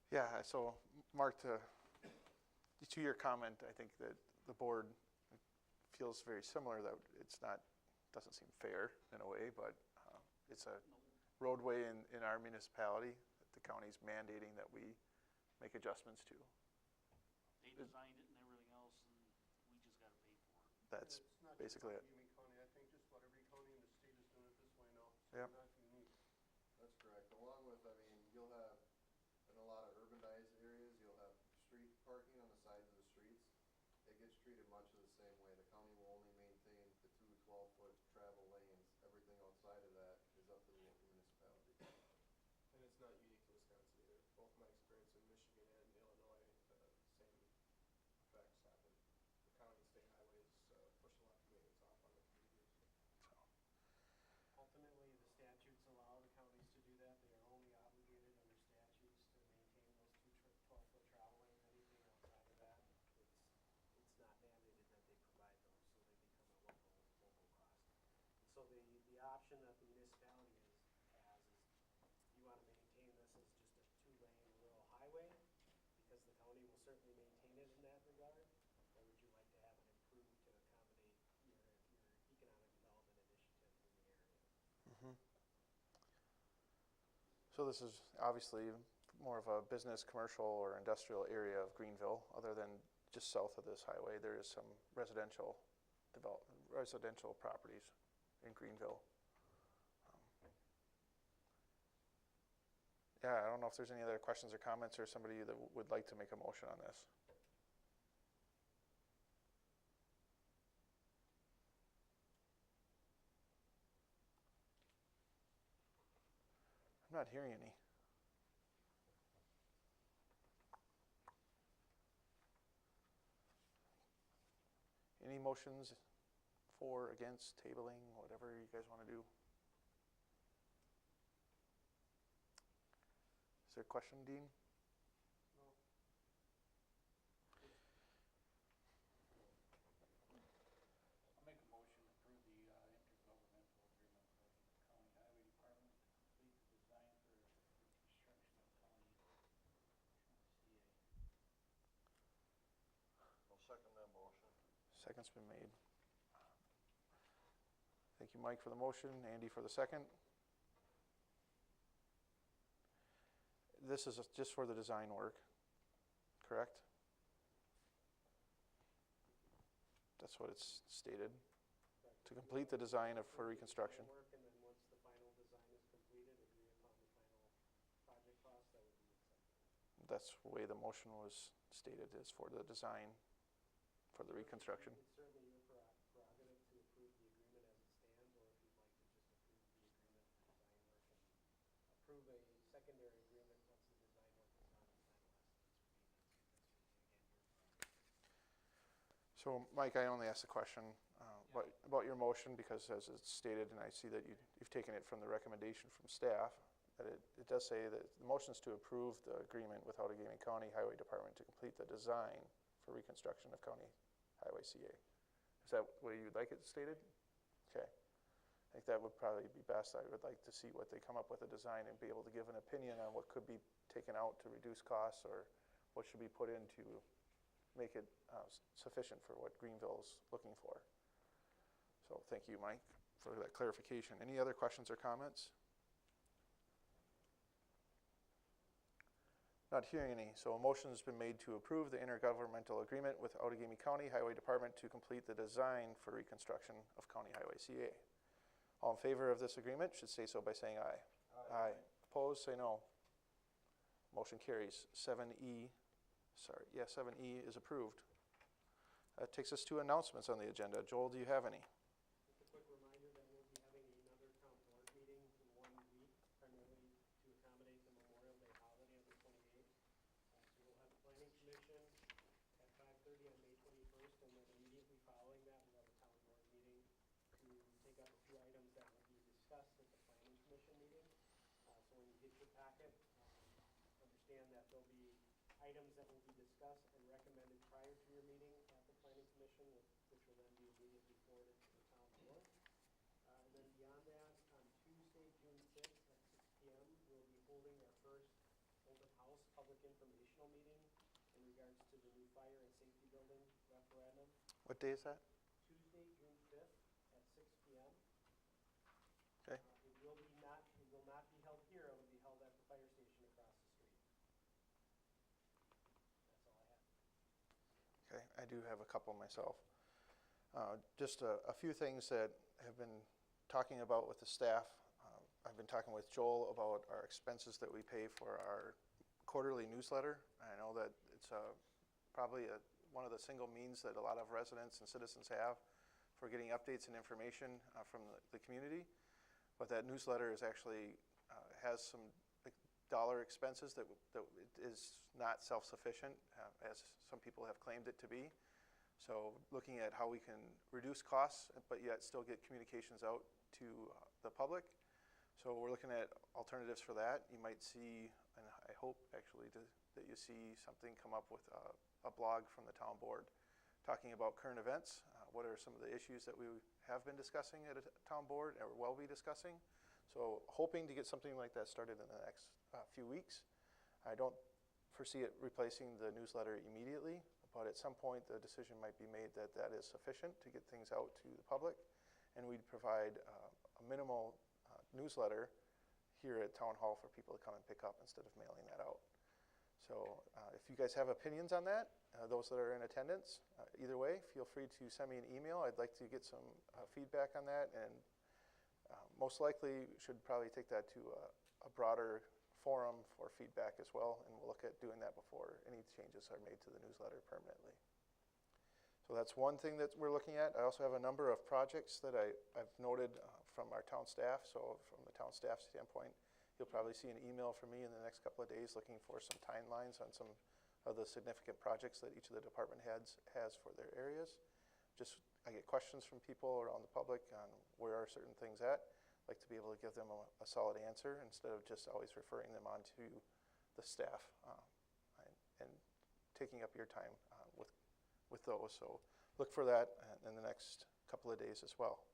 Yeah, so Mark, to your comment, I think that the board feels very similar, that it's not, doesn't seem fair in a way, but it's a roadway in our municipality that the county's mandating that we make adjustments to. They designed it and everything else, and we just got to pay for it. That's basically it. Outagamie County, I think just about every county in the state is doing it this way now. So Yep. Not unique. That's correct. Along with, I mean, you'll have, in a lot of urbanized areas, you'll have street parking on the sides of the streets. It gets treated much of the same way. The county will only maintain the 2 12-foot travel lanes. Everything outside of that is up to the local municipality. And it's not unique to Wisconsin either. Both my experience in Michigan and Illinois, same effects happen. The county and state highways push a lot of maintenance off on the communities. Ultimately, the statutes allow the counties to do that. They are only obligated under statutes to maintain those 2 12-foot travel lanes. Anything outside of that, it's not mandated that they provide those, so they become a local cost. And so the option that the municipality has is, you want to maintain this as just a 2-lane rural highway, because the county will certainly maintain it in that regard, or would you like to have it improved to accommodate your economic development initiatives in the area? So this is obviously more of a business, commercial, or industrial area of Greenville. Other than just south of this highway, there is some residential properties in Greenville. Yeah, I don't know if there's any other questions or comments, or somebody that would like to make a motion on this. I'm not hearing any. Any motions for, against, tabling, whatever you guys want to do? Is there a question, Dean? No. I'll make a motion to approve the intergovernmental agreement with the county highway department to complete the design for reconstruction of county CA. I'll second that motion. Second's been made. Thank you, Mike, for the motion. Andy for the second. This is just for the design work, correct? That's what it's stated. To complete the design for reconstruction. And then once the final design is completed, agree upon the final project cost, that would be acceptable. That's the way the motion was stated, is for the design for the reconstruction. It's certainly your prerogative to approve the agreement as it stands, or if you'd like to just approve the agreement for design work and approve a secondary agreement once the design work is done and final estimates are made. That's again your prerogative. So, Mike, I only asked the question about your motion because, as it's stated, and I see that you've taken it from the recommendation from staff, that it does say that the motion is to approve the agreement with Outagamie County Highway Department to complete the design for reconstruction of County Highway CA. Is that the way you'd like it stated? Okay. I think that would probably be best. I would like to see what they come up with a design and be able to give an opinion on what could be taken out to reduce costs, or what should be put in to make it sufficient for what Greenville's looking for. So thank you, Mike, for that clarification. Any other questions or comments? Not hearing any. So a motion has been made to approve the intergovernmental agreement with Outagamie County Highway Department to complete the design for reconstruction of County Highway CA. All in favor of this agreement should say so by saying aye. Aye. Opposed, say no. Motion carries. 7E is approved. That takes us to announcements on the agenda. Joel, do you have any? Just a quick reminder that we'll be having another town board meeting in 1 week, primarily to accommodate the Memorial Day holiday on the 28th. So we'll have the Planning Commission at 5:30 on May 21st, and then immediately following that, we'll have a town board meeting to take up a few items that will be discussed at the Planning Commission meeting. So when you get your packet, understand that there'll be items that will be discussed and recommended prior to your meeting at the Planning Commission, which will then be immediately forwarded to the town board. And then beyond that, on Tuesday, June 6th at 6 p.m., we'll be holding our first open house public public informational meeting in regards to the new fire and safety building referendum, What day is that? Tuesday, June 5th at 6 p.m. Okay. It will not be held here, it will be held at the fire station across the street. That's all I have. Okay, I do have a couple myself. Just a few things that have been talking about with the staff. I've been talking with Joel about our expenses that we pay for our quarterly newsletter. I know that it's probably one of the single means that a lot of residents and citizens have for getting updates and information from the community. But that newsletter is actually has some dollar expenses that it is not self-sufficient, as some people have claimed it to be. So looking at how we can reduce costs, but yet still get communications out to the public. So we're looking at alternatives for that. You might see, and I hope actually that you see something come up with a blog from the town board talking about current events. What are some of the issues that we have been discussing at a town board or will be discussing? So hoping to get something like that started in the next few weeks. I don't foresee it replacing the newsletter immediately, but at some point the decision might be made that that is sufficient to get things out to the public, and we'd provide a minimal newsletter here at Town Hall for people to come and pick up instead of mailing that out. So if you guys have opinions on that, those that are in attendance, either way, feel free to send me an email. I'd like to get some feedback on that, and most likely should probably take that to a broader forum for feedback as well, and we'll look at doing that before any changes are made to the newsletter permanently. So that's one thing that we're looking at. I also have a number of projects that I've noted from our town staff. So from the town staff standpoint, you'll probably see an email from me in the next couple of days looking for some timelines on some of the significant projects that each of the department heads has for their areas. I get questions from people around the public on where are certain things at. I'd like to be able to give them a solid answer instead of just always referring them on to the staff and taking up your time with those. So look for that in the next couple of days as well.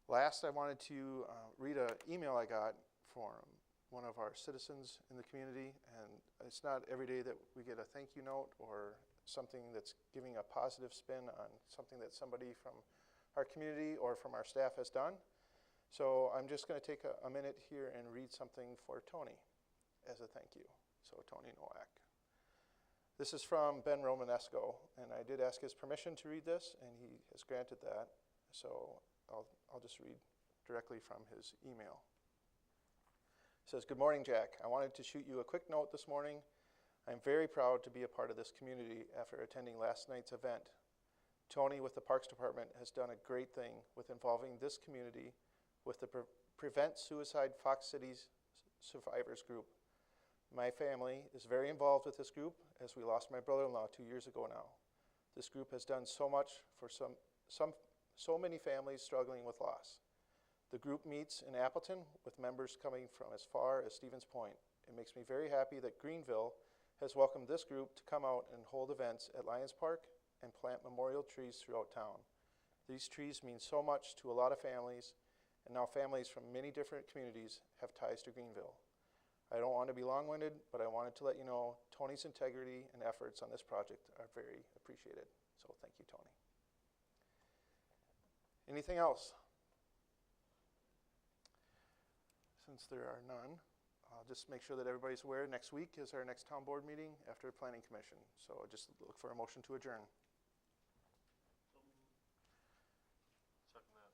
Last, I wanted to read an email I got from one of our citizens in the community, and it's not every day that we get a thank you note or something that's giving a positive spin on something that somebody from our community or from our staff has done. So I'm just going to take a minute here and read something for Tony as a thank you. So Tony Nowak. This is from Ben Romanesco, and I did ask his permission to read this, and he has granted that. So I'll just read directly from his email. It says, "Good morning, Jack. I wanted to shoot you a quick note this morning. I'm very proud to be a part of this community after attending last night's event. Tony with the Parks Department has done a great thing with involving this community with the Prevent Suicide Fox Cities Survivors Group. My family is very involved with this group as we lost my brother-in-law 2 years ago now. This group has done so much for so many families struggling with loss. The group meets in Appleton with members coming from as far as Stevens Point. It makes me very happy that Greenville has welcomed this group to come out and hold events at Lions Park and plant memorial trees throughout town. These trees mean so much to a lot of families, and now families from many different communities have ties to Greenville. I don't want to be long-winded, but I wanted to let you know Tony's integrity and efforts on this project are very appreciated. So thank you, Tony." Anything else? Since there are none, I'll just make sure that everybody's aware next week is our next town board meeting after Planning Commission. So just look for a motion to adjourn. Second that.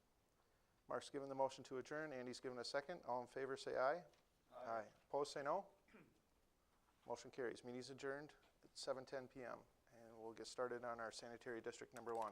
Mark's given the motion to adjourn. Andy's given a second. All in favor, say aye. Aye. Opposed, say no. Motion carries. Meeting's adjourned at 7:10 p.m. and we'll get started on our sanitary district number 1.